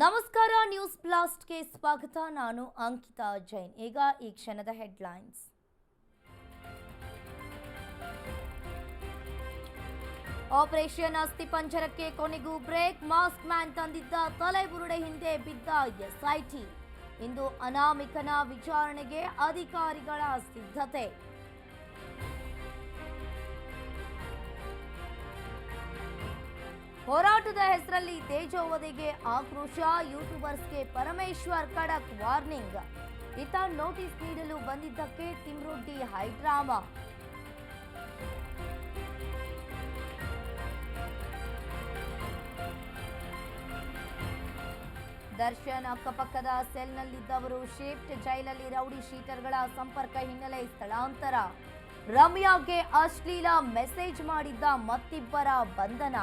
ನಮಸ್ಕಾರ, ನ್ಯೂಸ್ ಬ್ಲಾಸ್ಟ್ಗೆ ಸ್ವಾಗತ. ನಾನು ಅಂಕಿತಾ ಜೈನ್. ಈಗ ಈ ಕ್ಷಣದ ಹೆಡ್ಲೈನ್ಸ್. ಆಪರೇಷನ್ ಅಸ್ಥಿಪಂಜರಕ್ಕೆ ಕೊನೆಗೂ ಬ್ರೇಕ್. ಮಾಸ್ಕ್ ಮ್ಯಾನ್ ತಂದಿದ್ದ ತಲೆಬುರುಡೆ ಹಿಂದೆ ಬಿದ್ದ ಎಸ್ಐಟಿ. ಇಂದು ಅನಾಮಿಕನ ವಿಚಾರಣೆಗೆ ಅಧಿಕಾರಿಗಳ ಸಿದ್ಧತೆ. ಹೋರಾಟದ ಹೆಸರಲ್ಲಿ ತೇಜೋವಧೆಗೆ ಆಕ್ರೋಶ. ಯೂಟ್ಯೂಬರ್ಸ್ಗೆ ಪರಮೇಶ್ವರ್ ಖಡಕ್ ವಾರ್ನಿಂಗ್. ಇತ್ತ ನೋಟಿಸ್ ನೀಡಲು ಬಂದಿದ್ದಕ್ಕೆ ತಿಮ್ರೊಡ್ಡಿ ಹೈಡ್ರಾಮಾ. ದರ್ಶನ್ ಅಕ್ಕಪಕ್ಕದ ಸೆಲ್ನಲ್ಲಿದ್ದವರು ಶಿಫ್ಟ್. ಜೈಲಲ್ಲಿ ರೌಡಿ ಶೀಟರ್ಗಳ ಸಂಪರ್ಕ ಹಿನ್ನೆಲೆ ಸ್ಥಳಾಂತರ. ರಮ್ಯಾಗೆ ಅಶ್ಲೀಲ ಮೆಸೇಜ್ ಮಾಡಿದ್ದ ಮತ್ತಿಬ್ಬರ ಬಂಧನ.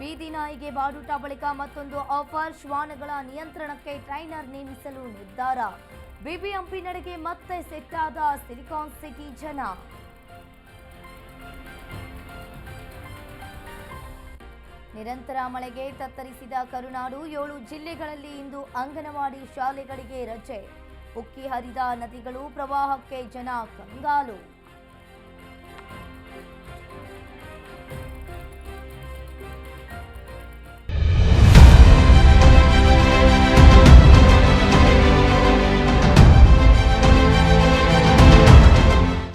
ಬೀದಿ ನಾಯಿಗೆ ಬಾಡೂಟ ಬಳಿಕ ಮತ್ತೊಂದು ಆಫರ್. ಶ್ವಾನಗಳ ನಿಯಂತ್ರಣಕ್ಕೆ ಟ್ರೈನರ್ ನೇಮಿಸಲು ನಿರ್ಧಾರ. ಬಿಬಿಎಂಪಿ ನಡೆಗೆ ಮತ್ತೆ ಸೆಟ್ಟಾದ ಸಿಲಿಕಾನ್ ಸಿಟಿ ಜನ. ನಿರಂತರ ಮಳೆಗೆ ತತ್ತರಿಸಿದ ಕರುನಾಡು. 7 ಜಿಲ್ಲೆಗಳಲ್ಲಿ ಇಂದು ಅಂಗನವಾಡಿ ಶಾಲೆಗಳಿಗೆ ರಜೆ. ಉಕ್ಕಿ ಹರಿದ ನದಿಗಳು, ಪ್ರವಾಹಕ್ಕೆ ಜನ ಕಂಗಾಲು.